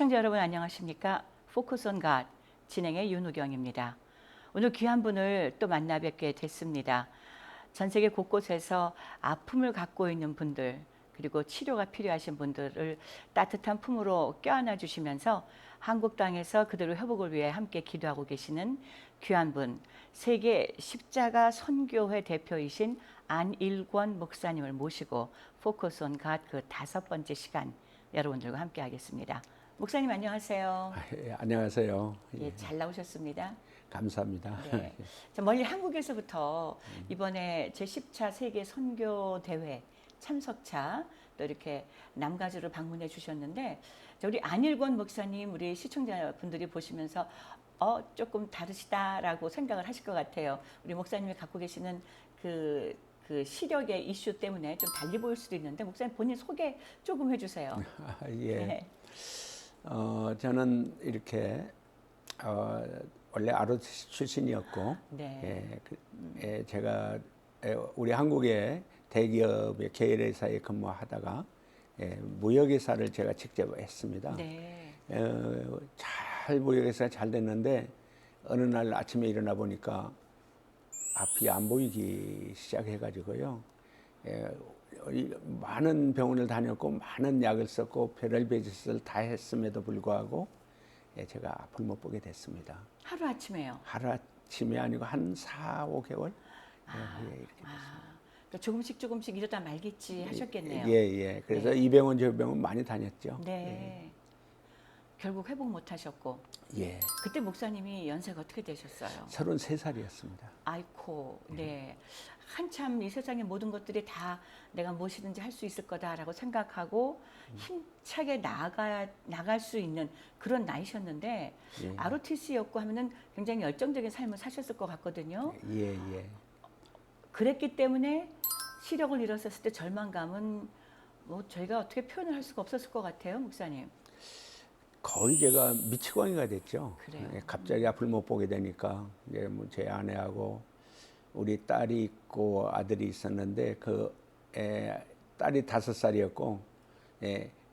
시청자 여러분 안녕하십니까? 포커스 온 갓 진행의 윤우경입니다. 오늘 귀한 분을 또 만나 뵙게 됐습니다. 전 세계 곳곳에서 아픔을 갖고 있는 분들 그리고 치료가 필요하신 분들을 따뜻한 품으로 껴안아 주시면서 한국 땅에서 그들의 회복을 위해 함께 기도하고 계시는 귀한 분, 세계 십자가 선교회 대표이신 안일권 목사님을 모시고 포커스 온 갓 그 5번째 시간 여러분들과 함께 하겠습니다. 목사님 안녕하세요. 예, 안녕하세요. 예, 잘 나오셨습니다. 감사합니다. 네. 자, 멀리 한국에서부터 이번에 제10차 세계 선교 대회 참석차 또 이렇게 남가주를 방문해 주셨는데 자, 우리 안일권 목사님 우리 시청자분들이 보시면서 조금 다르시다라고 생각을 하실 것 같아요. 우리 목사님이 갖고 계시는 그 시력의 이슈 때문에 좀 달리 보일 수도 있는데 목사님 본인 소개 조금 해주세요. 예. 네. 저는 이렇게 원래 ROTC 출신이었고, 네. 제가 우리 한국의 대기업의 계열회사에 근무하다가 무역회사를 제가 직접 했습니다. 네. 잘 무역회사 잘 됐는데 어느 날 아침에 일어나 보니까 앞이 안 보이기 시작해가지고요. 많은 병원을 다녔고 많은 약을 썼고 별의별 짓을 다 했음에도 불구하고 제가 앞을 못 보게 됐습니다. 하루 아침에요. 하루 아침이 아니고 한 4, 5개월 이렇게 됐습니다. 그러니까 조금씩 이러다 말겠지 하셨겠네요. 예. 그래서 네. 이 병원 저 병원 많이 다녔죠. 네. 결국 회복 못 하셨고. 예. 그때 목사님이 연세가 어떻게 되셨어요? 33살이었습니다. 아이코, 네. 한참 이 세상의 모든 것들이 다 내가 무엇이든지 할 수 있을 거다라고 생각하고 힘차게 나갈 수 있는 그런 나이셨는데 예. ROTC였고 하면은 굉장히 열정적인 삶을 사셨을 것 같거든요. 예. 그랬기 때문에 시력을 잃었을 때 절망감은 뭐 저희가 어떻게 표현을 할 수가 없었을 것 같아요, 목사님. 거의 제가 미치광이가 됐죠. 그래요. 갑자기 앞을 못 보게 되니까 이제 뭐 제 아내하고 우리 딸이 있고 아들이 있었는데 딸이 5살이었고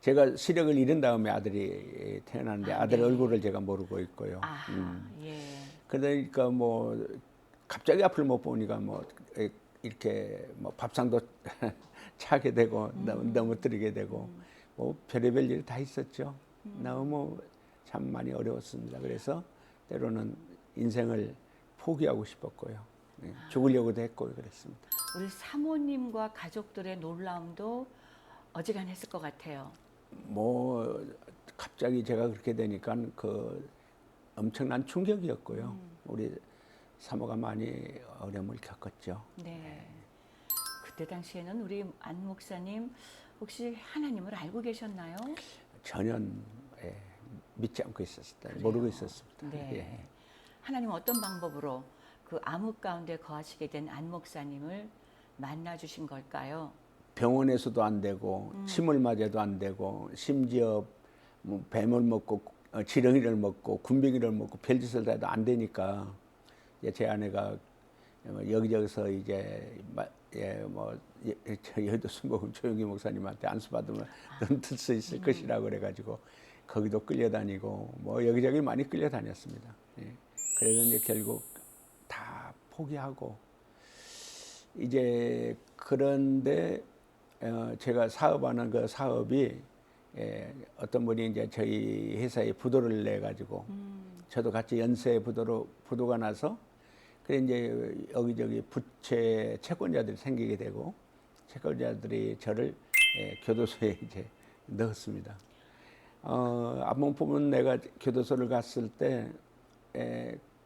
제가 시력을 잃은 다음에 아들이 태어났는데 아들 네. 얼굴을 제가 모르고 있고요. 예. 그러니까 뭐 갑자기 앞을 못 보니까 뭐 이렇게 뭐 밥상도 차게 되고 넘어뜨리게 되고 뭐 별의별 일이 다 있었죠. 너무 참 많이 어려웠습니다. 그래서 때로는 인생을 포기하고 싶었고요. 죽으려고도 했고 그랬습니다. 우리 사모님과 가족들의 놀라움도 어지간했을 것 같아요. 뭐 갑자기 제가 그렇게 되니까 그 엄청난 충격이었고요. 우리 사모가 많이 어려움을 겪었죠. 네. 그때 당시에는 우리 안 목사님 혹시 하나님을 알고 계셨나요? 전혀 믿지 않고 있었습니다. 그래요? 모르고 있었습니다. 네. 예. 하나님 어떤 방법으로 그 암흑 가운데 거하시게 된 안 목사님을 만나 주신 걸까요? 병원에서도 안 되고 침을 맞아도 안 되고 심지어 뭐 뱀을 먹고 지렁이를 먹고 군뱅이를 먹고 별짓을 다 해도 안 되니까 제 아내가 여기저기서 이제 여의도 순복음 조용기 목사님한테 안수 받으면 넌 들 수 있을 것이라고 그래가지고 거기도 끌려다니고 뭐 여기저기 많이 끌려다녔습니다. 그래서 이제 결국 다 포기하고 이제 그런데 제가 사업하는 그 사업이 어떤 분이 이제 저희 회사에 부도를 내 가지고 저도 같이 연쇄 부도가 나서 그래 이제 여기저기 부채 채권자들이 생기게 되고 채권자들이 저를 교도소에 이제 넣었습니다. 앞만 보면 내가 교도소를 갔을 때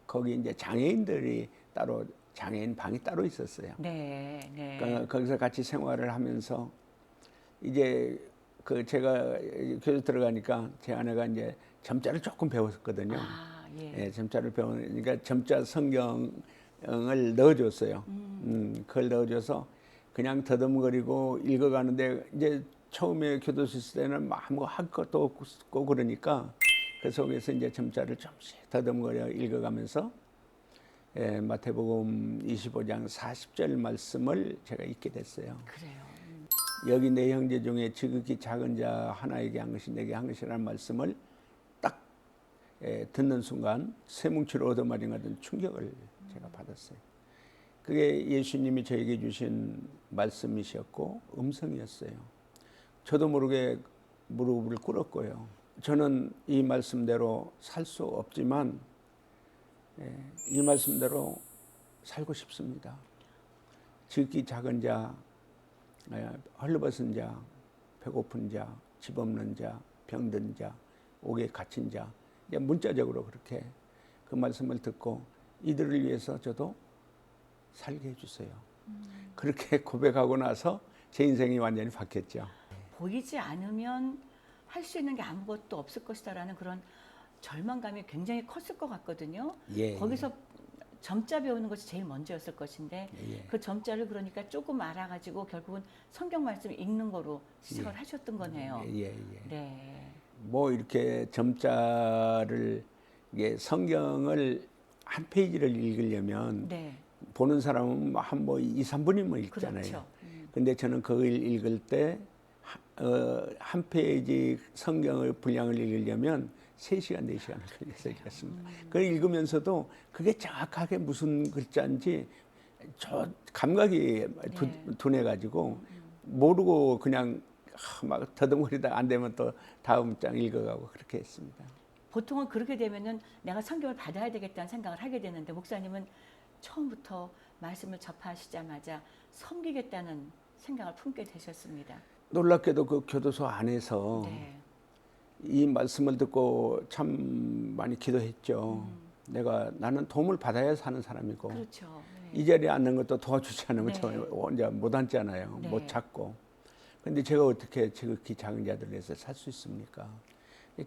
거기 이제 장애인들이 따로 장애인 방이 따로 있었어요. 네. 그러니까 거기서 같이 생활을 하면서 이제 그 제가 교도 들어가니까 제 아내가 이제 점자를 조금 배웠거든요. 예. 점자를 배우니까 점자 성경을 넣어줬어요. 그걸 넣어줘서 그냥 더듬거리고 읽어가는데 이제 처음에 교도소 있을 때는 아무 할 것도 없고 그러니까 그 속에서 이제 점자를 조금씩 더듬거려 읽어가면서 마태복음 25장 40절 말씀을 제가 읽게 됐어요. 그래요. 여기 내 형제 중에 지극히 작은 자 하나에게 한 것이 내게 한 것이라는 말씀을 듣는 순간 쇠뭉치를 얻어맞은 같은 충격을 제가 받았어요. 그게 예수님이 저에게 주신 말씀이셨고 음성이었어요. 저도 모르게 무릎을 꿇었고요. 저는 이 말씀대로 살 수 없지만 이 말씀대로 살고 싶습니다. 지극히 작은 자, 헐벗은 자, 배고픈 자, 집 없는 자, 병든 자, 옥에 갇힌 자, 문자적으로 그렇게 그 말씀을 듣고 이들을 위해서 저도 살게 해주세요. 그렇게 고백하고 나서 제 인생이 완전히 바뀌었죠. 보이지 않으면 할 수 있는 게 아무것도 없을 것이다라는 그런 절망감이 굉장히 컸을 것 같거든요. 예, 거기서 점자 배우는 것이 제일 먼저였을 것인데 예. 그 점자를 그러니까 조금 알아가지고 결국은 성경 말씀 읽는 거로 시작을 하셨던 거네요. 예. 네. 뭐 이렇게 점자를 성경을 한 페이지를 읽으려면 네. 보는 사람은 한 2, 3분이면 읽잖아요. 그렇죠. 근데 저는 그걸 읽을 때 한 페이지 성경의 분량을 읽으려면 3시간, 4시간을 걸려서 읽었습니다. 그걸 읽으면서도 그게 정확하게 무슨 글자인지 저 감각이 둔해가지고 모르고 그냥 막 더듬거리다가 안 되면 또 다음 장 읽어가고 그렇게 했습니다. 보통은 그렇게 되면은 내가 성경을 받아야 되겠다는 생각을 하게 되는데 목사님은 처음부터 말씀을 접하시자마자 섬기겠다는 생각을 품게 되셨습니다. 놀랍게도 그 교도소 안에서 네. 이 말씀을 듣고 참 많이 기도했죠. 나는 도움을 받아야 사는 사람이고 그렇죠. 이 자리에 앉는 것도 도와주지 않으면 네. 저 혼자 못 앉잖아요. 네. 못 찾고. 근데 제가 어떻게 지극히 작은 자들을 위해서 살 수 있습니까?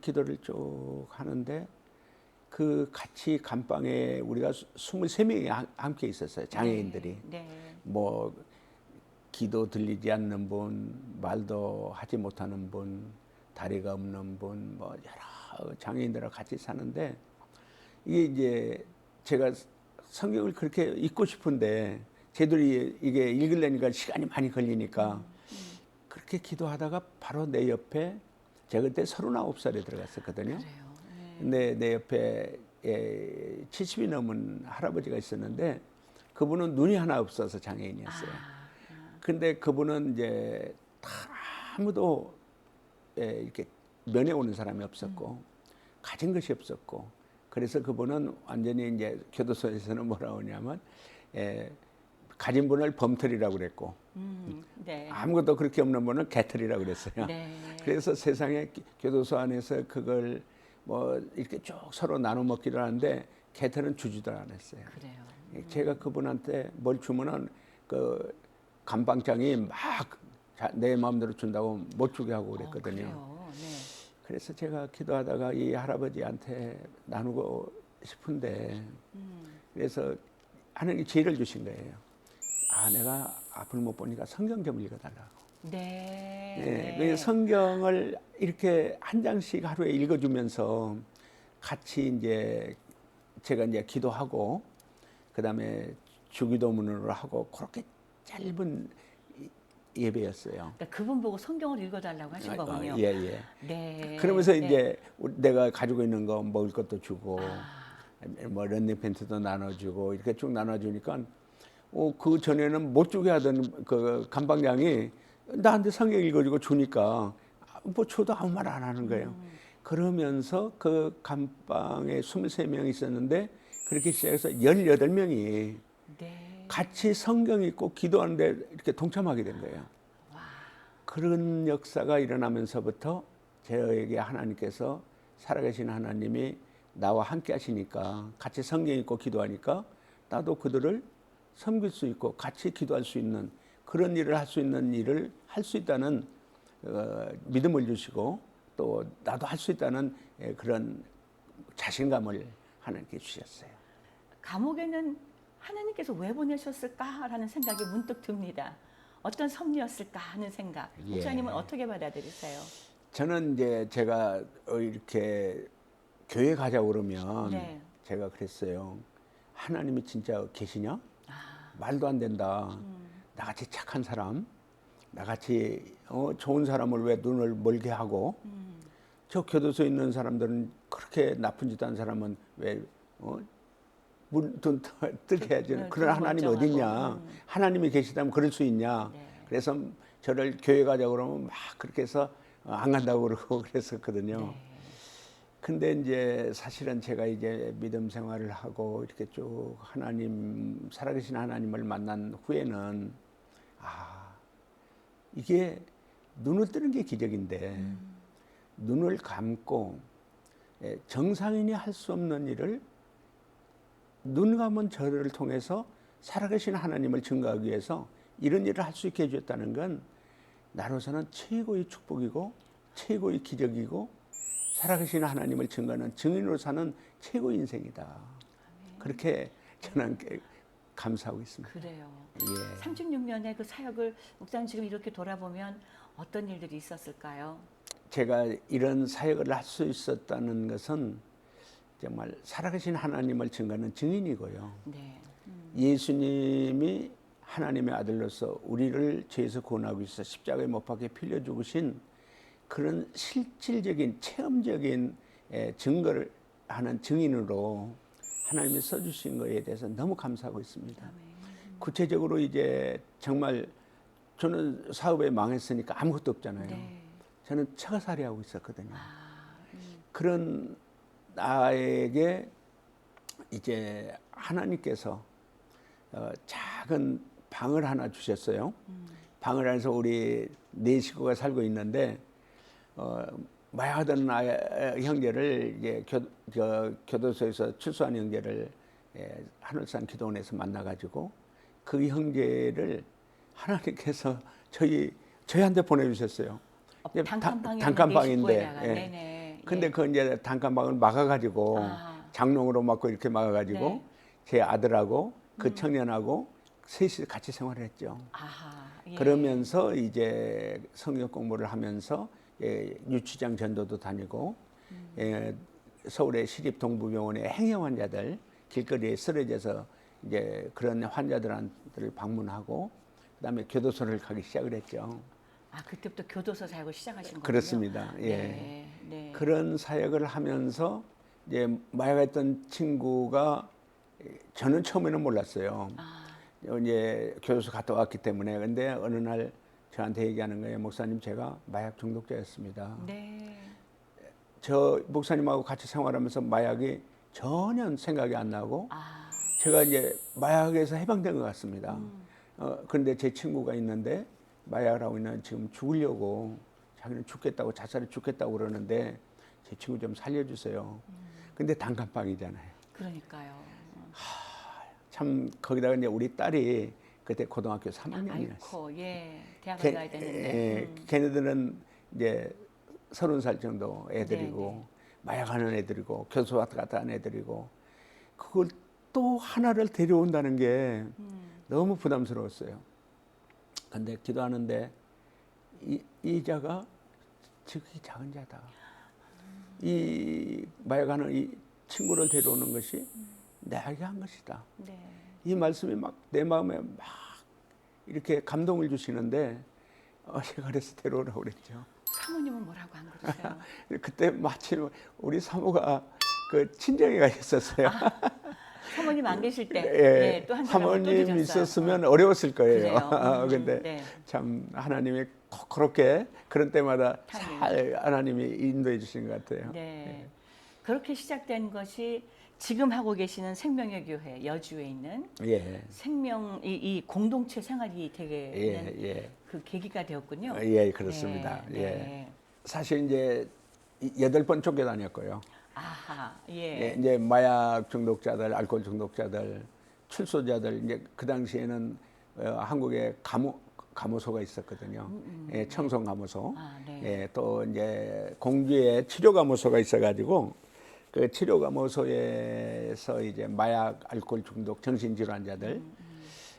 기도를 쭉 하는데 그 같이 감방에 우리가 23명이 함께 있었어요. 장애인들이. 네. 뭐 기도 들리지 않는 분, 말도 하지 못하는 분, 다리가 없는 분, 뭐 여러 장애인들하고 같이 사는데 이게 이제 제가 성경을 그렇게 읽고 싶은데 쟤들이 이게 읽으려니까 시간이 많이 걸리니까 그렇게 기도하다가 바로 내 옆에 제가 그때 39살에 들어갔었거든요. 그래요. 근데 내 옆에 70이 넘은 할아버지가 있었는데 그분은 눈이 하나 없어서 장애인이었어요. 근데 그분은 이제 아무도 이렇게 면회 오는 사람이 없었고 가진 것이 없었고 그래서 그분은 완전히 이제 교도소에서는 뭐라고 하냐면 가진 분을 범털이라고 그랬고 네. 아무것도 그렇게 없는 분은 개털이라고 그랬어요. 네. 그래서 세상에 교도소 안에서 그걸 뭐 이렇게 쭉 서로 나눠 먹기를 하는데 개털은 주지도 않았어요. 그래요. 제가 그분한테 뭘 주면은 그 감방장이 막 내 마음대로 준다고 못 주게 하고 그랬거든요. 네. 그래서 제가 기도하다가 이 할아버지한테 나누고 싶은데 그래서 하나님이 지혜를 주신 거예요. 내가 앞을 못 보니까 성경 좀 읽어달라고. 네. 그래서 성경을 이렇게 한 장씩 하루에 읽어주면서 같이 이제 제가 이제 기도하고 그다음에 주기도문으로 하고 그렇게 짧은 예배였어요. 그러니까 그분 보고 성경을 읽어달라고 하신 거군요. 예. 네. 그러면서 네. 이제 내가 가지고 있는 거 먹을 것도 주고 뭐 런닝팬츠도 나눠주고 이렇게 쭉 나눠주니까 그 전에는 못 주게 하던 그 감방장이 나한테 성경 읽어주고 주니까 뭐 줘도 아무 말 안 하는 거예요. 그러면서 그 감방에 23명이 있었는데 그렇게 시작해서 18명이 네. 같이 성경 읽고 기도하는데 이렇게 동참하게 된 거예요. 그런 역사가 일어나면서부터 저에게 하나님께서 살아계신 하나님이 나와 함께 하시니까 같이 성경 읽고 기도하니까 나도 그들을 섬길 수 있고 같이 기도할 수 있는 그런 일을 할 수 있는 일을 할 수 있다는 믿음을 주시고 또 나도 할 수 있다는 그런 자신감을 하나님께 주셨어요. 감옥에는 하나님께서 왜 보내셨을까라는 생각이 문득 듭니다. 어떤 섭리였을까 하는 생각. 목사님은 어떻게 받아들이세요? 저는 이제 제가 이렇게 교회 가자고 그러면 네. 제가 그랬어요. 하나님이 진짜 계시냐? 말도 안 된다. 나같이 착한 사람, 나같이 좋은 사람을 왜 눈을 멀게 하고 저 교도소에 있는 사람들은 그렇게 나쁜 짓 한 사람은 왜 문돈 뜰게 해야지. 그런 하나님이 어딨냐. 하나님이 계시다면 그럴 수 있냐. 네. 그래서 저를 교회 가자고 그러면 막 그렇게 해서 안 간다고 그러고 그랬었거든요. 네. 근데 이제 사실은 제가 이제 믿음 생활을 하고 이렇게 쭉 하나님, 살아계신 하나님을 만난 후에는 이게 눈을 뜨는 게 기적인데 눈을 감고 정상인이 할 수 없는 일을 눈 감은 저를 통해서 살아계신 하나님을 증거하기 위해서 이런 일을 할 수 있게 해줬다는 건 나로서는 최고의 축복이고 최고의 기적이고 살아계신 하나님을 증거하는 증인으로 사는 최고의 인생이다. 그렇게 저는 감사하고 있습니다. 그래요. 예. 36년의 그 사역을 목사님 지금 이렇게 돌아보면 어떤 일들이 있었을까요? 제가 이런 사역을 할 수 있었다는 것은 정말 살아계신 하나님을 증거하는 증인이고요. 네. 예수님이 하나님의 아들로서 우리를 죄에서 구원하기 위해서 십자가에 못 박혀 빌려 죽으신 그런 실질적인 체험적인 증거를 하는 증인으로 하나님이 써주신 것에 대해서 너무 감사하고 있습니다. 구체적으로 이제 정말 저는 사업에 망했으니까 아무것도 없잖아요. 네. 저는 처가살이 하고 있었거든요. 그런 나에게 이제 하나님께서 작은 방을 하나 주셨어요. 방을 안에서 우리 네 식구가 살고 있는데 마약하던 형제를 이제 교도소에서 출소한 형제를 하늘산 기도원에서 만나가지고 그 형제를 하나님께서 저희한테 보내주셨어요. 단칸방인데. 네네. 근데 그 이제 단칸방을 막아가지고 장롱으로 막고 이렇게 막아가지고 네. 제 아들하고 그 청년하고 셋이 같이 생활을 했죠. 아하. 예. 그러면서 이제 성경 공부를 하면서 유치장 전도도 다니고 서울의 시립동부병원의 행여 환자들 길거리에 쓰러져서 이제 그런 환자들을 방문하고 그다음에 교도소를 가기 시작을 했죠. 아, 그때부터 교도소 사역을 시작하신 거군요. 그렇습니다. 예. 네. 네. 그런 사역을 하면서 이제 마약했던 친구가 저는 처음에는 몰랐어요. 이제 교도소 갔다 왔기 때문에. 근데 어느 날 저한테 얘기하는 거예요. 목사님, 제가 마약 중독자였습니다. 네. 저 목사님하고 같이 생활하면서 마약이 전혀 생각이 안 나고 제가 이제 마약에서 해방된 것 같습니다. 그런데 제 친구가 있는데 마약을 하고 있는 지금 죽으려고 자기는 죽겠다고 자살해 죽겠다고 그러는데 제 친구 좀 살려주세요. 근데 단칸방이잖아요. 그러니까요. 참 거기다가 이제 우리 딸이 그때 고등학교 3학년이었어요. 아이고, 예. 대학을 가야 되는데. 걔네들은 이제 30살 정도 애들이고 네. 마약하는 애들이고 교도소 왔다 갔다 하는 애들이고 그걸 또 하나를 데려온다는 게 너무 부담스러웠어요. 근데 기도하는데 이 자가 지극히 작은 자다. 이 마약하는 이 친구를 데려오는 것이 내게 한 것이다. 네. 이 말씀이 막 내 마음에 막 이렇게 감동을 주시는데 제가 그래서 데려오라고 그랬죠. 사모님은 뭐라고 안 그러세요? 그때 마침 우리 사모가 그 친정에가 있었어요. 사모님 안 계실 때, 예, 또 한 사람을 또 사모님 드셨어요. 있었으면 어려웠을 거예요. 그래요. 근데 네. 참 하나님이 꼭 그렇게 그런 때마다 타이밍. 잘 하나님이 인도해 주신 것 같아요. 네. 그렇게 시작된 것이 지금 하고 계시는 생명의 교회 여주에 있는 예, 생명 이 공동체 생활이 되게 되는 예, 그 계기가 되었군요. 예, 그렇습니다. 네, 예, 네. 사실 이제 8번 쫓겨다녔고요. 아하, 예, 예. 이제 마약 중독자들, 알코올 중독자들, 출소자들 이제 그 당시에는 한국에 감호소가 있었거든요. 예, 청송 감호소. 네. 예, 또 이제 공주에 치료 감호소가 있어가지고 그 치료 감호소에서 이제 마약, 알코올 중독, 정신질환자들.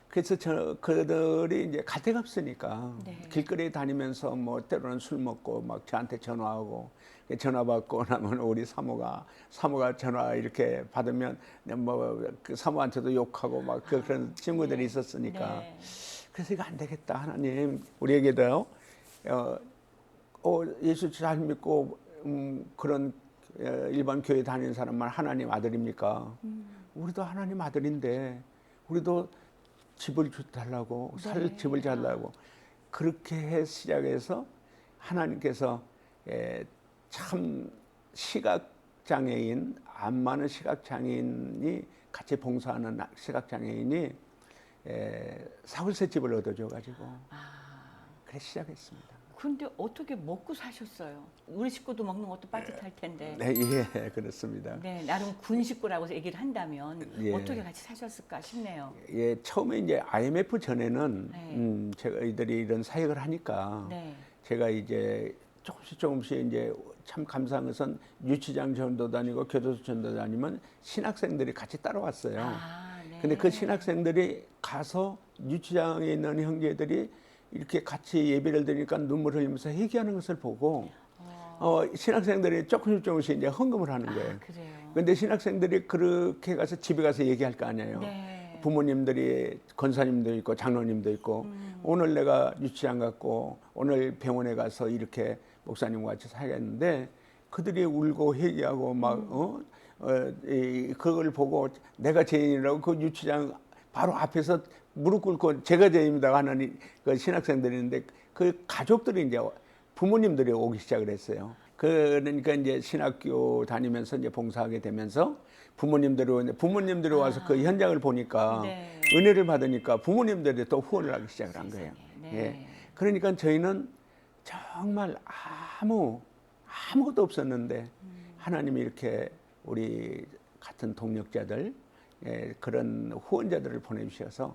그래서 그들이 이제 갈 데가 없으니까 네. 길거리에 다니면서 뭐 때로는 술 먹고 막 저한테 전화하고 전화 받고 나면 우리 사모가 전화 이렇게 받으면 뭐 그 사모한테도 욕하고 막 그런 친구들이 있었으니까 네. 그래서 이거 안 되겠다 하나님 우리에게도 예수 잘 믿고 그런 일반 교회 다니는 사람만 하나님 아들입니까? 우리도 하나님 아들인데 우리도 집을 달라고 살 집을 달라고 그렇게 해 시작해서 하나님께서 참 시각장애인 안 많은 시각장애인이 같이 봉사하는 시각장애인이 사골세 집을 얻어줘가지고 그래 시작했습니다. 근데 어떻게 먹고 사셨어요? 우리 식구도 먹는 것도 빠듯할 텐데. 네, 예, 그렇습니다. 네, 나름 군 식구라고 얘기를 한다면 예. 어떻게 같이 사셨을까 싶네요. 예, 처음에 이제 IMF 전에는 네. 제가 이들이 이런 사역을 하니까 네. 제가 이제 조금씩 이제 참 감사한 것은 유치장 전도 다니고 교도소 전도 다니면 신학생들이 같이 따라왔어요. 네. 근데 그 신학생들이 가서 유치장에 있는 형제들이 이렇게 같이 예배를 드리니까 눈물 흘리면서 회개하는 것을 보고 신학생들이 조금씩 이제 헌금을 하는 거예요. 그래요. 근데 신학생들이 그렇게 가서 집에 가서 얘기할 거 아니에요. 네. 부모님들이 권사님도 있고 장로님도 있고 오늘 내가 유치장 갔고 오늘 병원에 가서 이렇게 목사님과 같이 살겠는데 그들이 울고 회개하고 막 그걸 보고 내가 죄인이라고 그 유치장 바로 앞에서 무릎 꿇고 제가 죄인입니다 하는 그 신학생들이 있는데 그 가족들이 이제 부모님들이 오기 시작을 했어요. 그러니까 이제 신학교 다니면서 이제 봉사하게 되면서 부모님들이 와서 그 현장을 보니까 네. 은혜를 받으니까 부모님들이 또 후원을 하기 시작을 한 거예요. 네. 예. 그러니까 저희는 정말 아무것도 없었는데 하나님이 이렇게 우리 같은 동력자들 그런 후원자들을 보내주셔서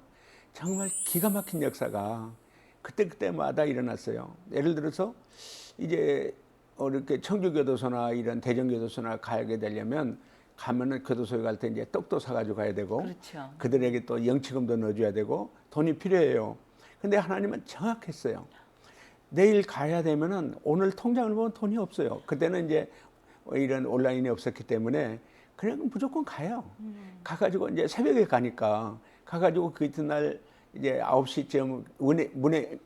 정말 기가 막힌 역사가 그때마다 일어났어요. 예를 들어서 이제 이렇게 청주교도소나 이런 대전교도소나 가게 되려면 가면은 교도소에 갈 때 이제 떡도 사가지고 가야 되고 그렇죠. 그들에게 또 영치금도 넣어줘야 되고 돈이 필요해요. 근데 하나님은 정확했어요. 내일 가야 되면은 오늘 통장을 보면 돈이 없어요. 그때는 이제 이런 온라인이 없었기 때문에 그냥 무조건 가요. 가가지고 이제 새벽에 가니까 가가지고 그 이튿날 이제 9시쯤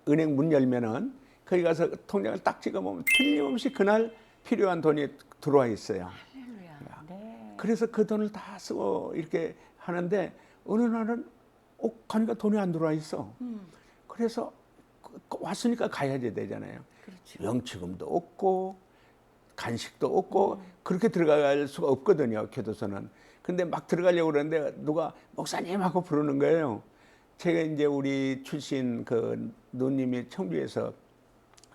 은행 문 열면은 거기 가서 통장을 딱 찍어보면 틀림없이 그날 필요한 돈이 들어와 있어요. 할렐루야. 네. 그래서 그 돈을 다 쓰고 이렇게 하는데 어느 날은 가니까 돈이 안 들어와 있어. 그래서 왔으니까 가야지 되잖아요. 그렇죠. 영치금도 없고 간식도 없고 그렇게 들어갈 수가 없거든요. 교도소는. 근데 막 들어가려고 그러는데 누가 목사님 하고 부르는 거예요. 제가 이제 우리 출신 그 누님이 청주에서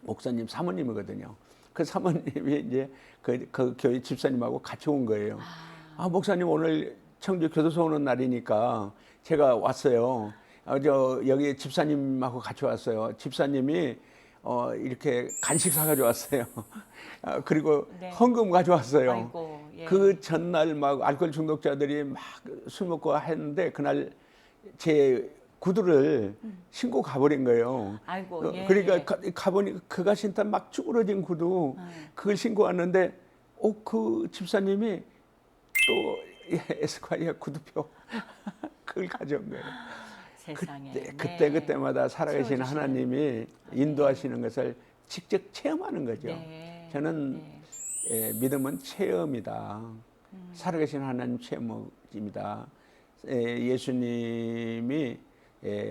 목사님 사모님이거든요. 그 사모님이 이제 그 교회 집사님하고 같이 온 거예요. 목사님 오늘 청주 교도소 오는 날이니까 제가 왔어요. 여기 집사님하고 같이 왔어요. 집사님이 이렇게 간식 사가지고 왔어요. 그리고 네. 헌금 가져왔어요. 아이고, 예. 그 전날 막 알코올 중독자들이 막 술 먹고 했는데 그날 제 구두를 신고 가버린 거예요. 아이고, 예. 그러니까 가보니 그가 신던 막 쭈그러진 구두 그걸 신고 왔는데 그 집사님이 또 에스콰이어 구두표 그걸 가져온 거예요. 세상에. 그때마다 살아계신 채워주시는. 하나님이 인도하시는 것을 직접 체험하는 거죠. 네. 저는 믿음은 체험이다. 살아계신 하나님 체험입니다. 예수님이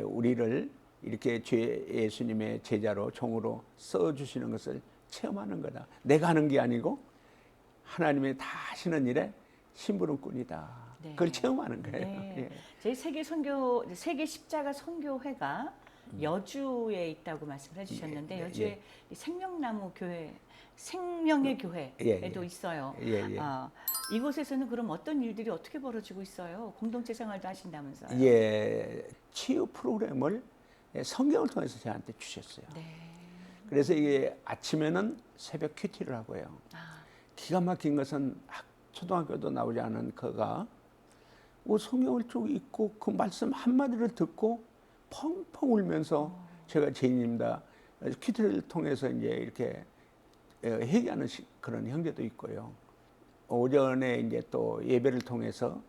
우리를 이렇게 예수님의 제자로 종으로 써주시는 것을 체험하는 거다. 내가 하는 게 아니고 하나님이 다 하시는 일에 심부름꾼이다. 네. 그걸 체험하는 거예요. 네. 예. 저희 세계 십자가 선교회가 여주에 있다고 말씀해 주셨는데 여주에 생명나무 교회, 생명의 교회에도 있어요. 이곳에서는 그럼 어떤 일들이 어떻게 벌어지고 있어요? 공동체 생활도 하신다면서요? 예, 치유 프로그램을 성경을 통해서 저한테 주셨어요. 네. 그래서 이게 아침에는 새벽 큐티를 하고요. 기가 막힌 것은 초등학교도 나오지 않은 그가 성경을 쭉 읽고 그 말씀 한마디를 듣고 펑펑 울면서 제가 죄인입니다. 큐티를 통해서 이제 이렇게 회개하는 그런 형제도 있고요. 오전에 이제 또 예배를 통해서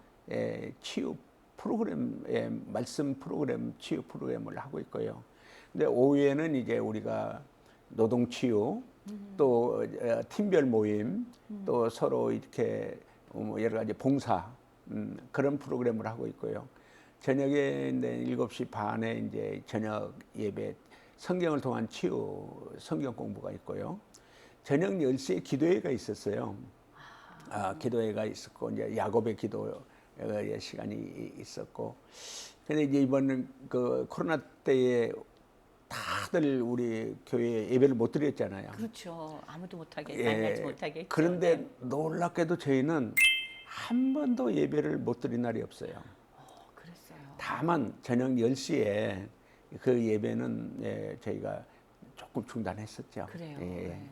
치유 프로그램, 말씀 프로그램, 치유 프로그램을 하고 있고요. 근데 오후에는 이제 우리가 노동 치유, 또 팀별 모임, 또 서로 이렇게 뭐 여러 가지 봉사 그런 프로그램을 하고 있고요. 저녁에 이제 7시 반에 이제 저녁 예배 성경을 통한 치유 성경 공부가 있고요. 저녁 10시에 기도회가 있었어요. 기도회가 있었고 이제 야곱의 기도의 시간이 있었고. 근데 이제 이번 그 코로나 때에 다들 우리 교회에 예배를 못 드렸잖아요. 그렇죠. 아무도 못하게 만나지 못하게 했죠. 그런데 네. 놀랍게도 저희는 한 번도 예배를 못 드린 날이 없어요. 그랬어요. 다만 저녁 10시에 그 예배는 저희가 조금 중단했었죠. 그래요. 예. 네.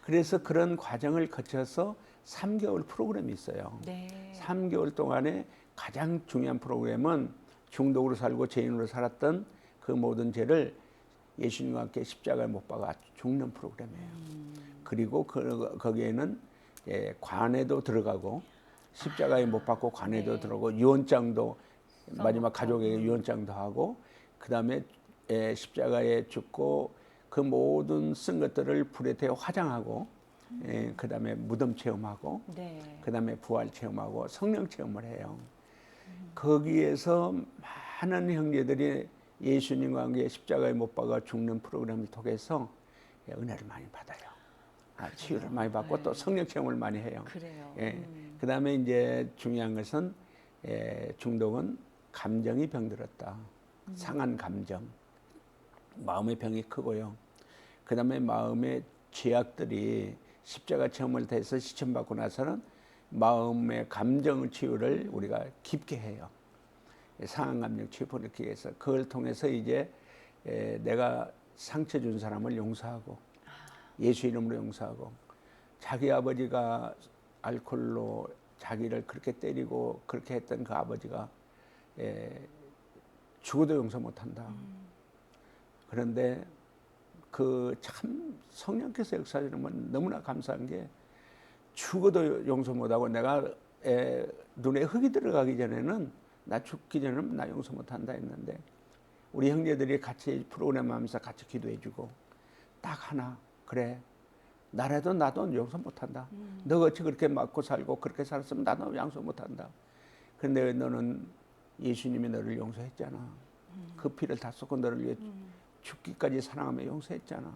그래서 그런 과정을 거쳐서 3개월 프로그램이 있어요. 네. 3개월 동안에 가장 중요한 프로그램은 중독으로 살고 죄인으로 살았던 그 모든 죄를 예수님과 함께 십자가에 못 박아 죽는 프로그램이에요. 그리고 거기에는 관에도 들어가고 십자가에 못 박고 관에도 네. 들어가고 유언장도 마지막 써먹고. 가족에게 유언장도 하고 그다음에 십자가에 죽고 그 모든 쓴 것들을 불에 태워 화장하고 그다음에 무덤 체험하고 네. 그다음에 부활 체험하고 성령 체험을 해요. 거기에서 많은 형제들이 예수님과 함께 십자가에 못 박아 죽는 프로그램을 통해서 은혜를 많이 받아요. 치유를 많이 받고 네. 또 성령 체험을 많이 해요. 그래요. 그다음에 이제 중요한 것은 중독은 감정이 병들었다. 상한 감정, 마음의 병이 크고요. 그다음에 마음의 죄악들이 십자가 체험을 통해서 시천받고 나서는 마음의 감정 치유를 우리가 깊게 해요. 상한 감정 치유를 기해서 그걸 통해서 이제 내가 상처 준 사람을 용서하고 예수 이름으로 용서하고 자기 아버지가 알코올로 자기를 그렇게 때리고 그렇게 했던 그 아버지가 죽어도 용서 못한다. 그런데 그 참 성령께서 역사하시는 건 너무나 감사한 게 죽어도 용서 못하고 내가 눈에 흙이 들어가기 전에는 나 죽기 전에는 나 용서 못한다 했는데 우리 형제들이 같이 프로그램 하면서 같이 기도해주고 딱 하나 그래 나라도 나도 용서 못한다. 너가 어찌 그렇게 맞고 살고 그렇게 살았으면 나도 용서 못한다. 그런데 너는 예수님이 너를 용서했잖아. 그 피를 다 쏟고 너를 위해 죽기까지 사랑하며 용서했잖아.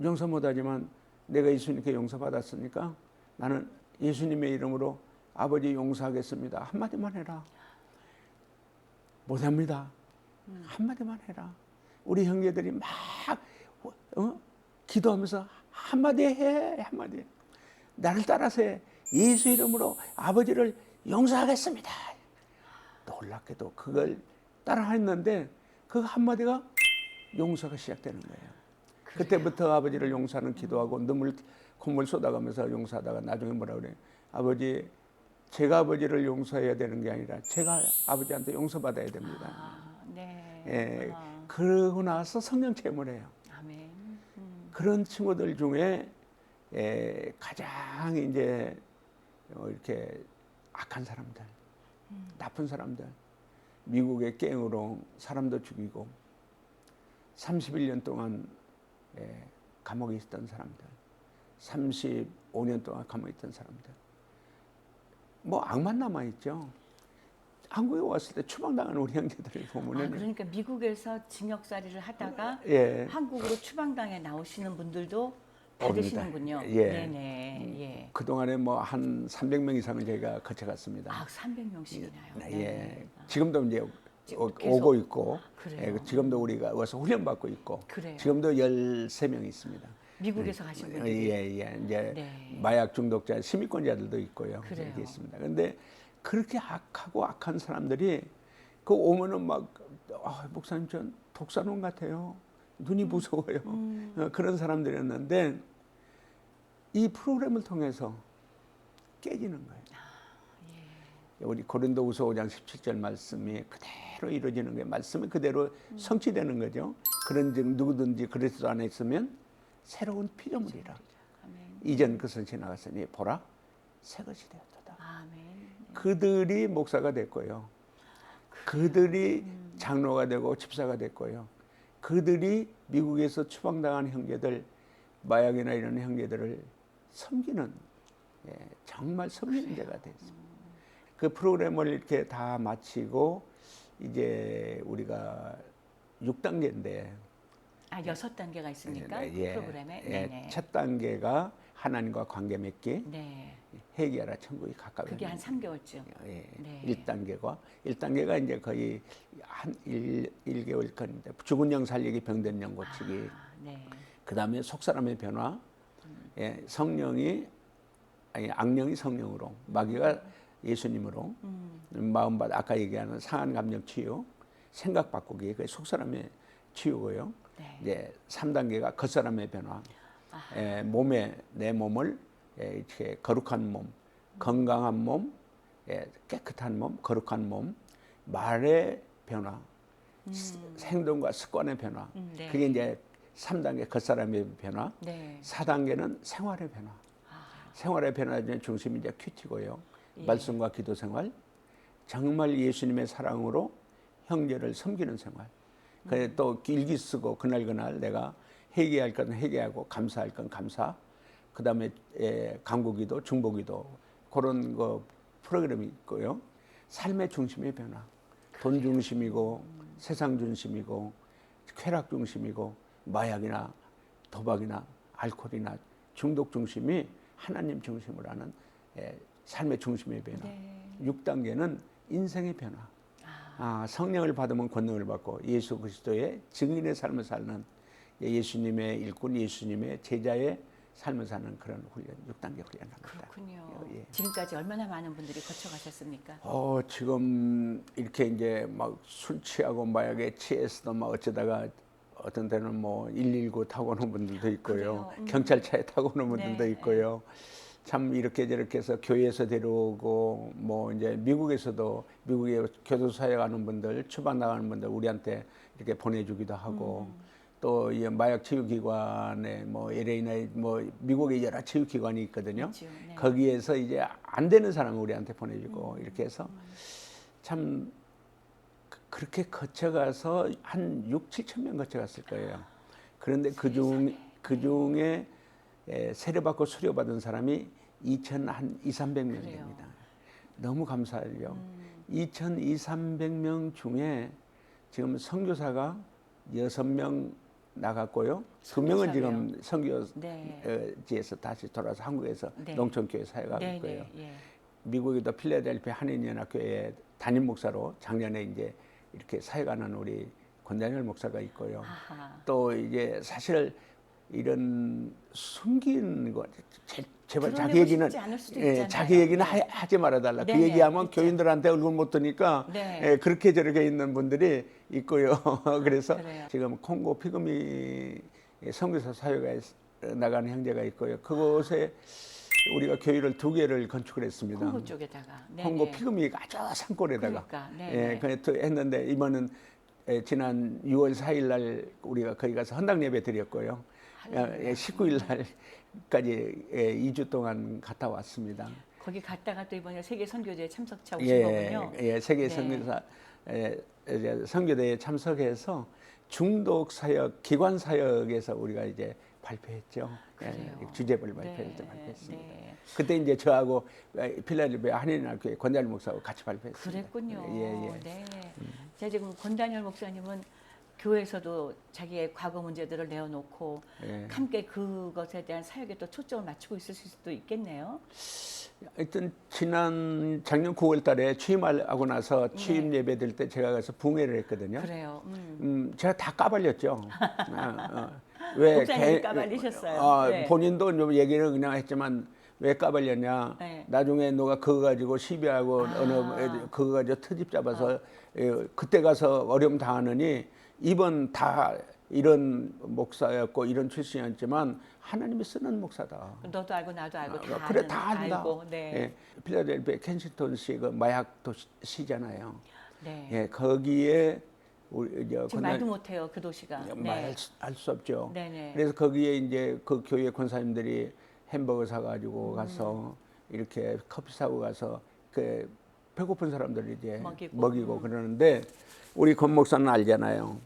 용서 못하지만 내가 예수님께 용서받았으니까 나는 예수님의 이름으로 아버지 용서하겠습니다. 한마디만 해라. 못합니다. 한마디만 해라. 우리 형제들이 막 기도하면서 한마디 해. 한마디. 나를 따라서 해. 예수 이름으로 아버지를 용서하겠습니다. 놀랍게도 그걸 따라 했는데 그 한마디가 용서가 시작되는 거예요. 그때부터 아버지를 용서하는 기도하고 콧물 쏟아가면서 용서하다가 나중에 뭐라 그래? 아버지, 제가 아버지를 용서해야 되는 게 아니라 제가 아버지한테 용서받아야 됩니다. 네. 그러고 나서 성령 체험을 해요. 아멘. 그런 친구들 중에 가장 이제 이렇게 악한 사람들, 나쁜 사람들, 미국의 갱으로 사람도 죽이고 31년 동안 감옥에 있었던 사람들, 35년 동안 감옥에 있던 사람들, 뭐 악만 남아 있죠. 한국에 왔을 때 추방당하는 우리 형제들을 보면은 그러니까 미국에서 징역살이를 하다가 한국으로 추방당해 나오시는 분들도 받으시는군요. 네네. 예. 그동안에 뭐 한 300명 이상을 저희가 거쳐갔습니다. 300명씩이나요. 지금도 이제 계속 오고 있고, 그래요. 지금도 우리가 와서 훈련받고 있고, 그래요. 지금도 13명 있습니다. 미국에서 가신 분들이. 이제 네. 마약 중독자, 시민권자들도 있고요. 그래요. 이렇게 있습니다. 그런데 그렇게 악하고 악한 사람들이 그 오면은 막 목사님 전 독사놈 같아요. 눈이 무서워요. 그런 사람들이었는데 이 프로그램을 통해서 깨지는 거예요. 우리 고린도후서 5장 17절 말씀이 그대로 이루어지는 거예요. 말씀이 그대로 성취되는 거죠. 그런즉 누구든지 그리스도 안에 있으면 새로운 피조물이라. 이전 것은 지나갔으니 보라 새 것이 되었도다. 아멘. 그들이 목사가 됐고요. 그들이 장로가 되고 집사가 됐고요. 그들이 미국에서 추방당한 형제들 마약이나 이런 형제들을 섬기는, 예, 정말 섬기는 자가 됐습니다. 그 프로그램을 이렇게 다 마치고 이제 우리가 6단계인데, 아, 6단계가 있습니까? 예, 프로그램에? 예, 네네. 첫 단계가 하나님과 관계 맺기, 네. 회개하라 천국이 가까이. 그게 한 3개월쯤. 예, 네. 1단계가 이제 거의 한 1개월간인데 죽은 영 살리기, 병든 영 고치기. 아, 네. 그 다음에 속사람의 변화, 예, 성령이, 아니, 악령이 성령으로, 마귀가 예수님으로, 마음밭, 아까 얘기하는 상한 감정 치유, 생각 바꾸기, 그 속사람의 치유고요. 네. 이제 3단계가 겉사람의 변화, 예, 몸에, 내 몸을, 예, 이렇게 거룩한 몸, 건강한 몸, 예, 깨끗한 몸, 거룩한 몸, 말의 변화, 행동과 습관의 변화. 네. 그게 이제 3단계 겉사람의 변화. 네. 4단계는 생활의 변화. 생활의 변화의 중심이 이제 큐티고요. 예. 말씀과 기도 생활. 정말 예수님의 사랑으로 형제를 섬기는 생활. 그래 또 일기 쓰고 그날 내가 회개할 건 회개하고 감사할 건 감사. 그다음에 간구기도, 중보기도 그런 거 프로그램이 있고요. 삶의 중심의 변화. 돈 중심이고 세상 중심이고 쾌락 중심이고 마약이나 도박이나 알코올이나 중독 중심이 하나님 중심으로 하는 삶의 중심의 변화. 네. 6단계는 인생의 변화. 성령을 받으면 권능을 받고 예수 그리스도의 증인의 삶을 사는 예수님의 일꾼, 예수님의 제자의 삶을 사는 그런 훈련, 6단계 훈련합니다. 그렇군요. 예. 지금까지 얼마나 많은 분들이 거쳐가셨습니까? 지금 이렇게 이제 막 술 취하고 마약에 취해서도 막 어쩌다가 어떤 때는 뭐 119 타고 오는 분들도 있고요. 그래요? 경찰차에 타고 오는 분들도 네, 있고요. 참 이렇게 저렇게 해서 교회에서 데려오고 뭐 이제 미국에서도 미국에 교도소에 가는 분들, 추방 나가는 분들 우리한테 이렇게 보내주기도 하고 또 이 마약 치유기관에 뭐 LA나 뭐 미국에 여러 치유기관이 있거든요. 그렇죠. 네. 거기에서 이제 안 되는 사람을 우리한테 보내주고 이렇게 해서 참 그렇게 거쳐가서 한 6, 7천 명 거쳐갔을 거예요. 그런데 그중에 세례받고 수료받은 사람이 2,300명 됩니다. 너무 감사해요. 2,200명 중에 지금 선교사가 6명 나갔고요. 2명은 지금 선교지에서 다시 돌아와서 한국에서 네. 농촌교회 사역하고 있고요. 예. 미국에도 필라델피아 한인연합교회 담임 목사로 작년에 이제 이렇게 사역하는 우리 권다니엘 목사가 있고요. 아하. 또 이제 사실 이런 숨긴 거 제발 자기 드러내고 얘기는 싶지 않을 수도 있잖아요. 자기 얘기는 네. 하지 말아달라. 네, 그 얘기하면 있죠. 교인들한테 얼굴 못 드니까 네. 그렇게 저렇게 있는 분들이 있고요. 그래서 그래요. 지금 콩고 피그미 선교사 사회가 나가는 형제가 있고요. 그곳에 우리가 교회를 2개를 건축을 했습니다. 콩고 쪽에다가. 콩고 피그미가 아주 산골에다가 그러니까. 네. 했는데 이번은 지난 6월 4일 날 우리가 거기 가서 헌당 예배 드렸고요. 19일 날까지 2주 동안 갔다 왔습니다. 거기 갔다가 또 이번에 세계 선교제에 참석차 오신 거군요. 세계 네. 선교대에 참석해서 중독 사역, 기관 사역에서 우리가 이제 발표했죠. 주제를 발표했습니다. 네. 그때 이제 저하고 필라델피아 한인연합교회 권다니엘 목사하고 같이 발표했습니다. 그랬군요. 예. 네. 자, 지금 권다니엘 목사님은 교회에서도 자기의 과거 문제들을 내어놓고 함께 그것에 대한 사역에 또 초점을 맞추고 있을 수도 있겠네요. 하여튼 작년 9월 달에 취임하고 나서 취임 예배 드릴 때 제가 가서 붕회를 했거든요. 그래요. 제가 다 까발렸죠. 왜 목사님이 까발리셨어요. 네. 본인도 좀 얘기를 그냥 했지만 왜 까발렸냐. 네. 나중에 누가 그거 가지고 시비하고 그거 가지고 트집 잡아서 그때 가서 어려움 당하느니 이번 다 이런 목사였고 이런 출신이었지만 하나님이 쓰는 목사다. 너도 알고 나도 알고 다 그래 다 안다. 알고. 네. 필라델피아 켄싱턴시 그 마약 도시잖아요. 네. 거기에 지금 말도 못해요 그 도시가. 말할 수 없죠. 네네. 그래서 거기에 이제 그 교회 권사님들이 햄버거 사가지고 가서 이렇게 커피 사고 가서 그 배고픈 사람들 이제 먹이고 그러는데 우리 권 목사는 알잖아요.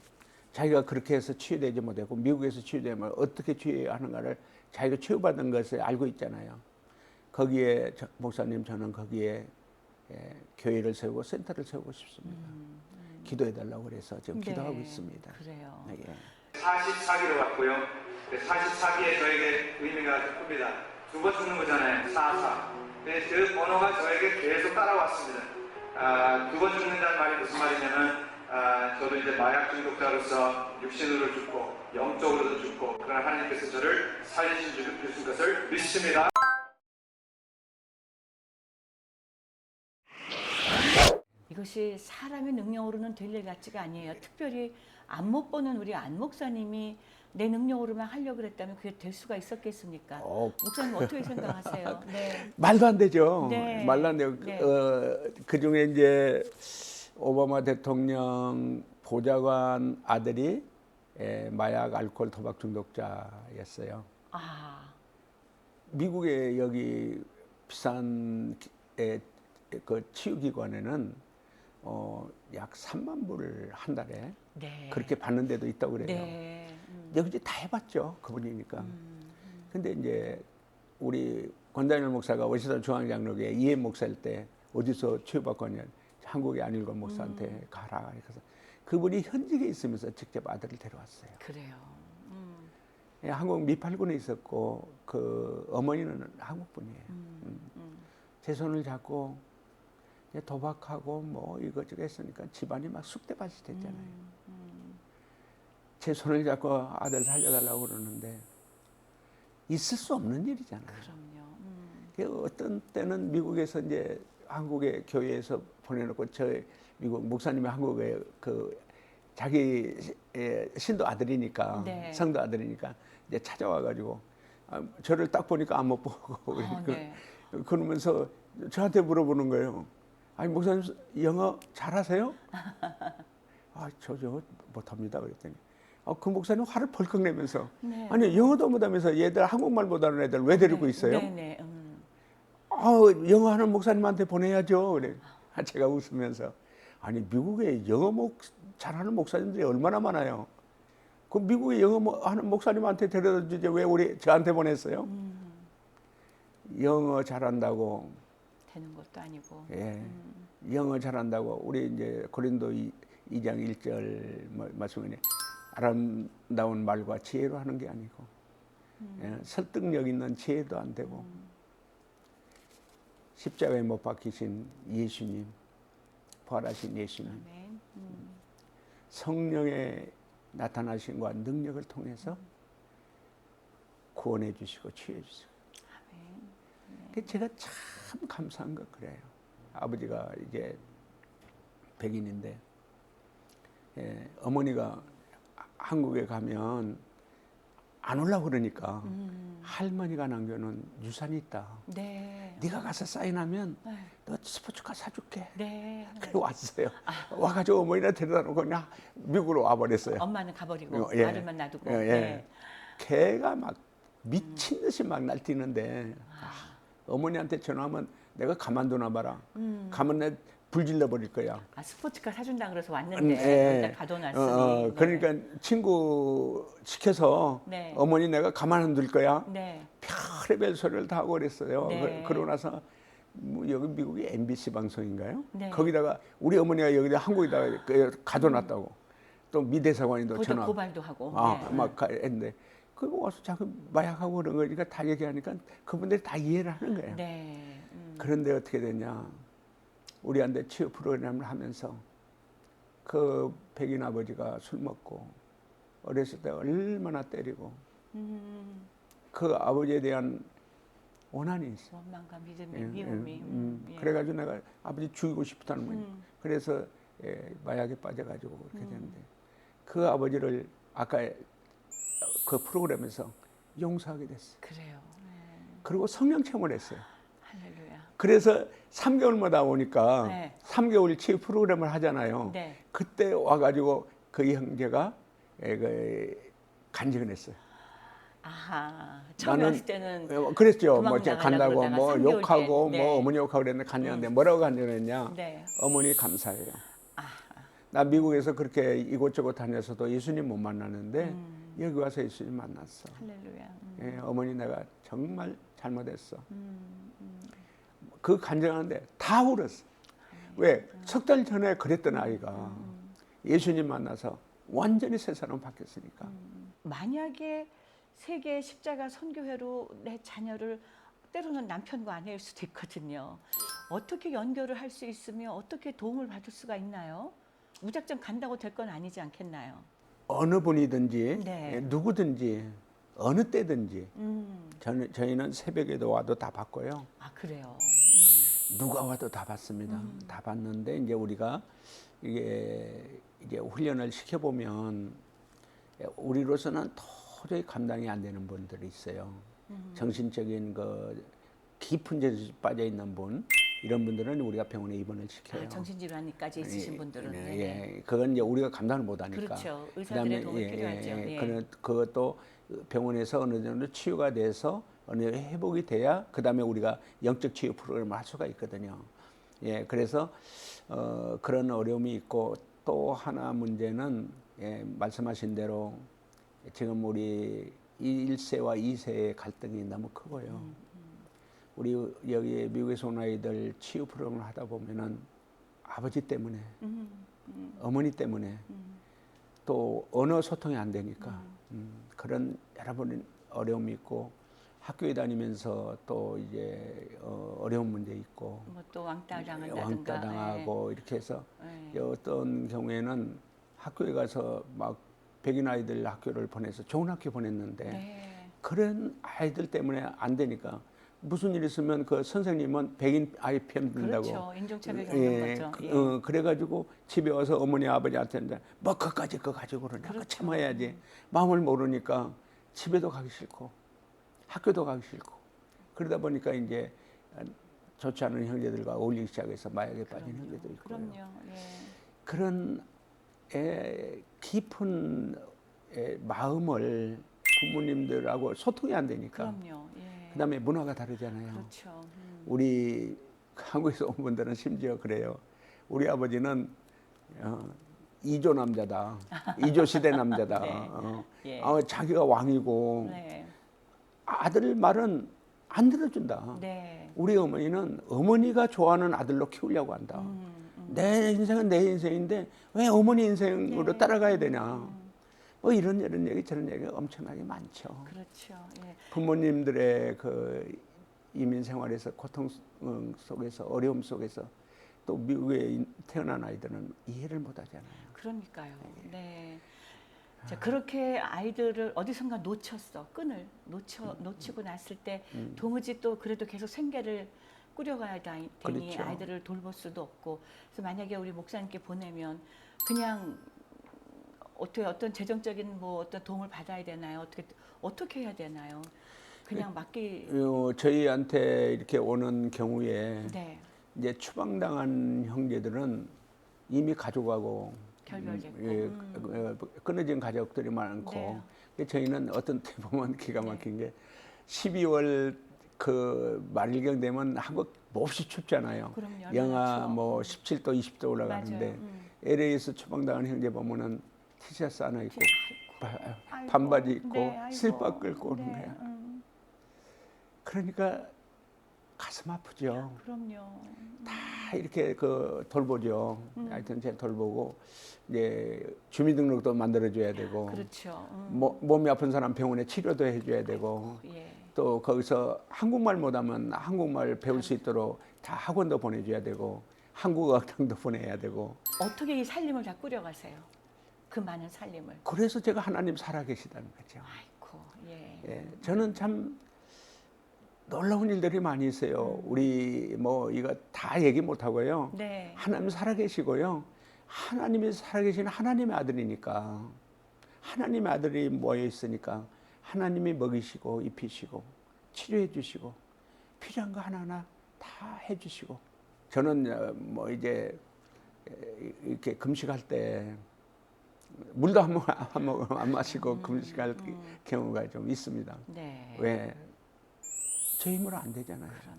자기가 그렇게 해서 치유되지 못하고 미국에서 치유되면 어떻게 치유하는가를 자기가 치유받은 것을 알고 있잖아요. 거기에 목사님 저는 거기에 교회를 세우고 센터를 세우고 싶습니다. 기도해 달라고 그래서 지금 기도하고 있습니다. 그래요. 예. 44기로 왔고요. 44기에 저에게 의미가 큽니다. 두 번 죽는 거잖아요. 44. 근데 그 번호가 저에게 계속 따라왔습니다. 두 번 죽는다는 말이 무슨 말이냐면 저도 이제 마약 중독자로서 육신으로 죽고 영적으로도 죽고 그러나 하나님께서 저를 살리신 것을 믿습니다. 이것이 사람의 능력으로는 될 일 같지가 아니에요. 특별히 안 못 보는 우리 안 목사님이 내 능력으로만 하려고 그랬다면 그게 될 수가 있었겠습니까? 목사님 어떻게 생각하세요? 네. 말도 안 되죠. 네. 말도 안 돼요. 네. 그 중에 이제 오바마 대통령 보좌관 아들이 마약, 알코올, 도박 중독자였어요. 아, 미국의 여기 비싼 그 치유기관에는 약 3만 불을 한 달에 네. 그렇게 받는 데도 있다고 그래요. 네. 여기저기 다 해봤죠, 그분이니까. 근데 이제 우리 권다니엘 목사가 워싱턴 중앙장로교회 이해 목사일 때 어디서 치유받고 왔냐, 한국의 안일권 목사한테 가라. 그래서 그분이 현직에 있으면서 직접 아들을 데려왔어요. 그래요. 예, 한국 미팔군에 있었고 그 어머니는 한국 분이에요. 제 손을 잡고 이제 도박하고 뭐 이것저것 했으니까 집안이 막 쑥대밭이 됐잖아요. 제 손을 잡고 아들 살려달라고 그러는데 있을 수 없는 일이잖아요. 그럼요. 어떤 때는 미국에서 이제 한국의 교회에서 보내놓고 저 미국 목사님이 한국에 그 자기 신도 아들이니까 네. 성도 아들이니까 이제 찾아와가지고 저를 딱 보니까 안 못 보고 네. 그러면서 저한테 물어보는 거예요. 아니 목사님 영어 잘하세요? 저 못합니다 그랬더니 그 목사님 화를 벌컥 내면서 네. 아니 영어도 못하면서 얘들 한국말 못하는 애들 왜 데리고 있어요? 네네. 영어 하는 목사님한테 보내야죠. 그래. 제가 웃으면서 아니 미국에 영어 잘하는 목사님들이 얼마나 많아요. 그 미국에 영어 하는 목사님한테 데려다 주지 왜 저한테 보냈어요? 영어 잘한다고 되는 것도 아니고. 예, 영어 잘한다고 우리 이제 고린도 2장 1절 말씀에 아름다운 말과 지혜로 하는 게 아니고 설득력 있는 지혜도 안 되고 십자가에 못 박히신 예수님, 부활하신 예수님, 아멘. 성령의 나타나심과 능력을 통해서 구원해 주시고 치유해 주시고. 아멘. 제가 참 감사한 건 그래요. 아버지가 이제 백인인데 어머니가 한국에 가면 안 오려고 그러니까 할머니가 남겨놓은 유산이 있다. 네. 네가 가서 사인하면 네. 너 스포츠카 사줄게. 네. 그래 왔어요. 와가지고 어머니나 데려다 놓고 그냥 미국으로 와버렸어요. 엄마는 가버리고 예. 아들만 놔두고. 예. 네. 걔가 막 미친 듯이 막 날뛰는데 어머니한테 전화하면 내가 가만두나 봐라. 가면 내 불질러 버릴 거야. 스포츠카 사준다 그래서 왔는데 일단 가둬놨으니. 그러니까 친구 시켜서 네. 어머니 내가 가만 안 둘 거야. 네. 별의별 소리를 다 하고 그랬어요. 네. 그러고 나서 뭐 여기 미국이 MBC 방송인가요? 네. 거기다가 우리 어머니가 여기다 한국에다가 가둬놨다고. 또 미 대사관이도 전화. 고발도 하고. 막 했는데 그거 와서 자꾸 마약하고 그런 거니까 다 얘기하니까 그분들이 다 이해를 하는 거예요. 네. 그런데 어떻게 됐냐? 우리한테 치유 프로그램을 하면서 그 백인 아버지가 술 먹고 어렸을 때 얼마나 때리고 그 아버지에 대한 원한이 있어. 원망과 믿음이 미움이. 그래가지고 내가 아버지 죽이고 싶다는 거예요. 그래서 마약에 빠져가지고 그렇게 됐는데 그 아버지를 아까 그 프로그램에서 용서하게 됐어요. 그래요. 그리고 성령 체험을 했어요. 할렐루야. 그래서 3개월마다 오니까 네. 3개월 치유 프로그램을 하잖아요. 네. 그때 와가지고 그 형제가 간증을 했어요. 아하. 처음에 왔을 때는 그랬죠. 뭐 도망 간다고 나가려고 뭐 그러다가 욕하고 3개월 뒤에. 뭐 네. 어머니 욕하고 그랬는데 간증하는데 뭐라고 간증했냐? 네. 어머니 감사해요. 나 미국에서 그렇게 이곳저곳 다녀서도 예수님 못 만나는데 여기 와서 예수님 만났어. 할렐루야. 예, 어머니 내가 정말 잘못했어. 그 간증하는데 다 울었어. 왜? 석 달 전에 그랬던 아이가 예수님 만나서 완전히 새 사람 바뀌었으니까. 만약에 세계 십자가 선교회로 내 자녀를 때로는 남편과 아내일 수도 있거든요. 어떻게 연결을 할 수 있으며 어떻게 도움을 받을 수가 있나요? 무작정 간다고 될 건 아니지 않겠나요? 어느 분이든지 네. 누구든지 어느 때든지 저희는 새벽에도 와도 다 받고요. 아 그래요. 누가 와도 다 받습니다. 다 받는데 이제 우리가 이게 이제 훈련을 시켜보면 우리로서는 도저히 감당이 안 되는 분들이 있어요. 정신적인 그 깊은 죄에 빠져 있는 분 이런 분들은 우리가 병원에 입원을 시켜요. 아, 정신질환까지 있으신 분들은 예, 그건 이제 우리가 감당을 못하니까. 그렇죠. 의사들의 도움이 필요하죠. 예. 그것도 병원에서 어느 정도 치유가 돼서 어느 정도 회복이 돼야 그 다음에 우리가 영적 치유 프로그램을 할 수가 있거든요. 예, 그래서 그런 어려움이 있고 또 하나 문제는 예, 말씀하신 대로 지금 우리 1세와 2세의 갈등이 너무 크고요. 우리 여기 미국에서 온 아이들 치유 프로그램을 하다 보면은 아버지 때문에, 어머니 때문에 또 언어 소통이 안 되니까 그런 여러분 어려움이 있고 학교에 다니면서 또 이제 어려운 문제 있고 뭐 또 왕따 당한다든가 왕따 당하고 이렇게 해서 예. 어떤 경우에는 학교에 가서 막 백인 아이들 학교를 보내서 좋은 학교 보냈는데 네. 그런 아이들 때문에 안 되니까 무슨 일 있으면 그 선생님은 백인 아이 편 든다고. 그렇죠. 인종차별이 있는 거죠. 예. 그래가지고 집에 와서 어머니 아버지한테 뭐 그까지 그거 가지고 그러냐. 그렇죠. 참아야지. 마음을 모르니까 집에도 가기 싫고 학교도 가기 싫고 그러다 보니까 이제 좋지 않은 형제들과 어울리기 시작해서 마약에 빠진 형제도 있고. 그럼요. 예. 그런 깊은 마음을 부모님들하고 소통이 안 되니까. 그럼요. 예. 그다음에 문화가 다르잖아요. 그렇죠. 우리 한국에서 온 분들은 심지어 그래요. 우리 아버지는 2조 남자다. 2조 시대 남자다. 네. 예. 자기가 왕이고 네. 아들 말은 안 들어준다. 네. 우리 어머니는 어머니가 좋아하는 아들로 키우려고 한다. 내 인생은 내 인생인데 왜 어머니 인생으로 네. 따라가야 되냐. 뭐 이런 얘기 저런 얘기가 엄청나게 많죠. 그렇죠. 예. 부모님들의 그 이민 생활에서 고통 속에서 어려움 속에서 또 미국에 태어난 아이들은 이해를 못 하잖아요. 그러니까요. 네. 자, 그렇게 아이들을 어디선가 놓쳤어. 끈을 놓치고 났을 때 도무지 또 그래도 계속 생계를 꾸려가야 되니 그렇죠. 아이들을 돌볼 수도 없고. 그래서 만약에 우리 목사님께 보내면 그냥 어떤 재정적인 뭐 어떤 도움을 받아야 되나요? 어떻게 해야 되나요? 그냥 맡기. 저희한테 이렇게 오는 경우에 네. 이제 추방당한 형제들은 이미 가족하고 결별됐고. 끊어진 가족들이 많고 네. 저희는 어떤 때 보면 기가 막힌 게 12월 그 말일경 되면 한국 몹시 춥잖아요. 그럼요. 영하 추워. 뭐 17도, 20도 올라가는데 맞아요. LA에서 추방당한 형제 보면은 티셔츠 하나 입고 아이고, 반바지 입고 네, 아이고. 슬퍼 끌고 오는 네, 거야. 그러니까 가슴 아프죠. 그럼요. 다 이렇게 그 돌보죠. 하여튼 제 돌보고 이제 주민등록도 만들어줘야 되고 그렇죠. 몸이 아픈 사람 병원에 치료도 해줘야 되고 예. 또 거기서 한국말 못하면 한국말 배울 수 있도록 다 학원도 보내줘야 되고 한국어 학당도 보내야 되고 어떻게 이 살림을 다 꾸려가세요? 그 많은 살림을. 그래서 제가 하나님 살아계시다는 거죠. 아이고, 예. 예, 저는 참 놀라운 일들이 많이 있어요. 우리 뭐 이거 다 얘기 못 하고요. 네. 하나님 살아계시고요. 하나님이 살아계신 하나님의 아들이니까 하나님의 아들이 모여 있으니까 하나님이 먹이시고 입히시고 치료해 주시고 필요한 거 하나하나 다 해주시고 저는 뭐 이제 이렇게 금식할 때 물도 안 마시고 금식할 경우가 좀 있습니다. 네. 왜? 저 힘으로 안 되잖아요. 그럼요.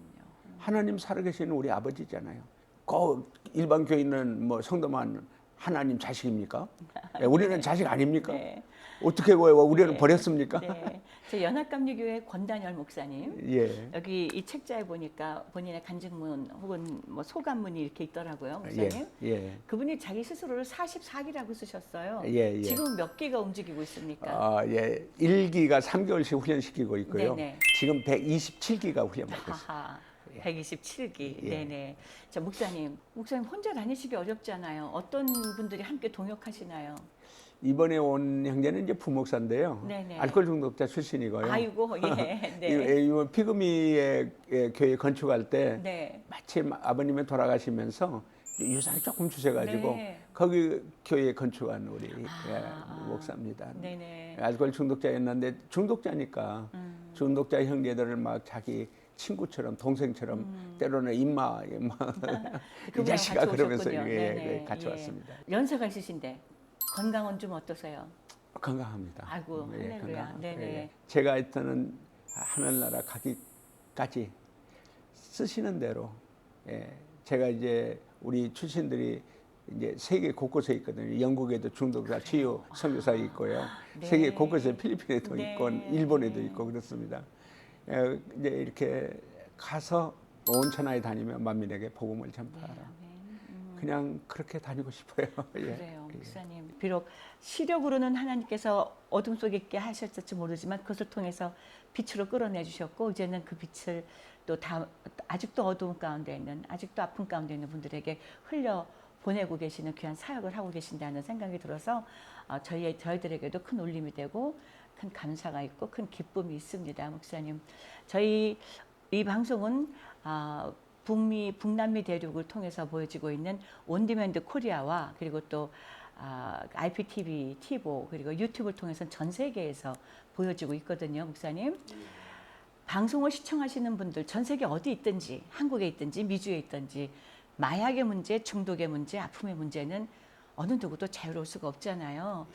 하나님 살아계시는 우리 아버지잖아요. 꼭 일반 교인은 뭐 성도만 하나님 자식입니까? 예, 우리는 자식 아닙니까? 네. 어떻게 우리를 네. 버렸습니까? 네. 저 연합감리교회 권단열 목사님. 예. 여기 이 책자에 보니까 본인의 간증문 혹은 뭐 소감문이 이렇게 있더라고요, 목사님. 예. 그분이 자기 스스로를 44기라고 쓰셨어요. 예. 지금 몇 기가 움직이고 있습니까? 아, 예. 1기가 3개월씩 훈련시키고 있고요. 네네. 지금 127기가 훈련받고 있습니다. 하하. 127기. 예. 네네. 자, 목사님 혼자 다니시기 어렵잖아요. 어떤 분들이 함께 동역하시나요? 이번에 온 형제는 이제 부목사인데요. 네네. 알코올 중독자 출신이고요. 아이고, 예. 네. 이번 피그미의 교회 건축할 때 네. 마침 아버님이 돌아가시면서 유산을 조금 주셔가지고 네. 거기 교회 건축한 우리 아. 목사입니다. 네네. 알코올 중독자였는데 중독자니까 중독자 형제들을 막 자기 친구처럼 동생처럼 때로는 임마 이 그분이랑 자식아 같이 그러면서 오셨군요. 예, 네네. 같이 예. 왔습니다. 연세가 있으신데 건강은 좀 어떠세요? 건강합니다. 아이고, 할렐루야. 건강합니다. 네네. 예. 제가 있던 하늘나라 가기까지 쓰시는 대로 제가 이제 우리 출신들이 이제 세계 곳곳에 있거든요. 영국에도 중독자 치유 선교사 있고요. 네. 세계 곳곳에 필리핀에도 네. 있고 일본에도 있고 그렇습니다. 이제 이렇게 가서 온 천하에 다니며 만민에게 복음을 전파하라. 그냥 그렇게 다니고 싶어요. 예. 그래요, 목사님. 비록 시력으로는 하나님께서 어둠 속에 있게 하셨을지 모르지만 그것을 통해서 빛으로 끌어내 주셨고 이제는 그 빛을 또 아직도 어두운 가운데 있는 아직도 아픔 가운데 있는 분들에게 흘려 보내고 계시는 귀한 사역을 하고 계신다는 생각이 들어서 저희들에게도 큰 울림이 되고 큰 감사가 있고 큰 기쁨이 있습니다, 목사님. 저희 이 방송은 북남미 대륙을 통해서 보여지고 있는 온디맨드 코리아와 그리고 또 IPTV, 티보 그리고 유튜브를 통해서 전 세계에서 보여지고 있거든요, 목사님. 방송을 시청하시는 분들 전 세계 어디 있든지 한국에 있든지 미주에 있든지 마약의 문제, 중독의 문제, 아픔의 문제는 어느 누구도 자유로울 수가 없잖아요.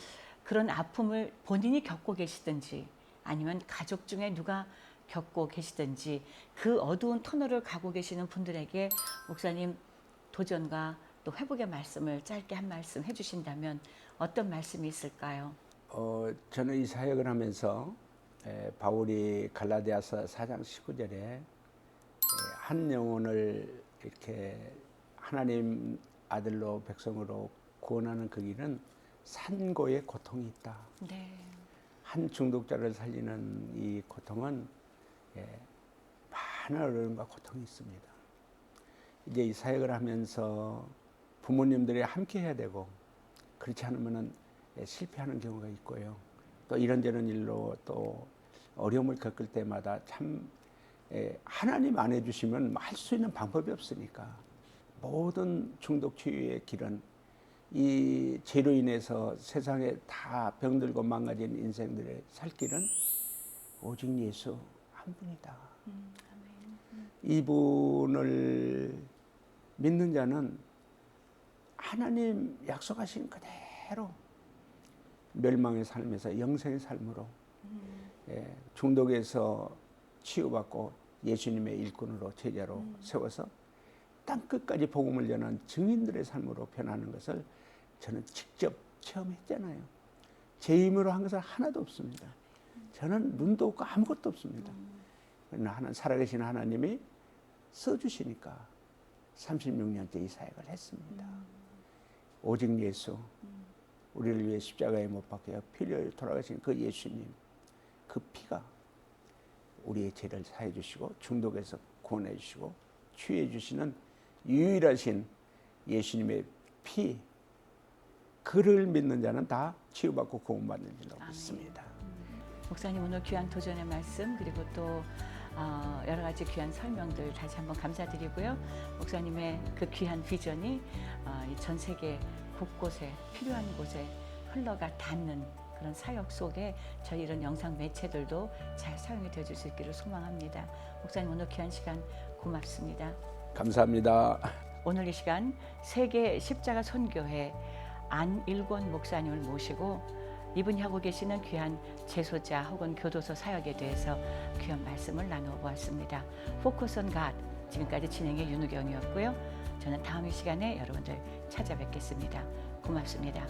그런 아픔을 본인이 겪고 계시든지 아니면 가족 중에 누가 겪고 계시든지 그 어두운 터널을 가고 계시는 분들에게 목사님 도전과 또 회복의 말씀을 짧게 한 말씀 해주신다면 어떤 말씀이 있을까요? 저는 이 사역을 하면서 바울이 갈라디아서 4장 19절에 한 영혼을 이렇게 하나님 아들로 백성으로 구원하는 그 길은 산고의 고통이 있다. 네. 한 중독자를 살리는 이 고통은 많은 어려움과 고통이 있습니다. 이제 이 사역을 하면서 부모님들이 함께 해야 되고 그렇지 않으면 실패하는 경우가 있고요. 또 이런저런 일로 또 어려움을 겪을 때마다 참 하나님 안 해주시면 할 수 있는 방법이 없으니까 모든 중독 치유의 길은 이 죄로 인해서 세상에 다 병들고 망가진 인생들의 살 길은 오직 예수 한 분이다. 이분을 믿는 자는 하나님 약속하신 그대로 멸망의 삶에서 영생의 삶으로 중독에서 치유받고 예수님의 일꾼으로 제자로 세워서 땅끝까지 복음을 전한 증인들의 삶으로 변하는 것을 저는 직접 체험했잖아요. 제 힘으로 한 것은 하나도 없습니다. 저는 눈도 없고 아무것도 없습니다. 그러나 살아계신 하나님이 써주시니까 36년째 이 사역을 했습니다. 오직 예수, 우리를 위해 십자가에 못 박혀 피를 흘려 돌아가신 그 예수님, 그 피가 우리의 죄를 사해 주시고 중독에서 구원해 주시고 치유해 주시는 유일하신 예수님의 피, 그를 믿는 자는 다 치유받고 구원받는 줄로 믿습니다. 목사님 오늘 귀한 도전의 말씀 그리고 또 여러 가지 귀한 설명들 다시 한번 감사드리고요. 목사님의 그 귀한 비전이 이 전 세계 곳곳에 필요한 곳에 흘러가 닿는 그런 사역 속에 저희 이런 영상 매체들도 잘 사용이 되어줄 수 있기를 소망합니다. 목사님 오늘 귀한 시간 고맙습니다. 감사합니다. 오늘 이 시간 세계 십자가 선교회 안일권 목사님을 모시고 이분이 하고 계시는 귀한 제소자 혹은 교도소 사역에 대해서 귀한 말씀을 나누어 보았습니다. 포커스 온 갓 지금까지 진행의 윤우경이었고요. 저는 다음 이 시간에 여러분들 찾아뵙겠습니다. 고맙습니다.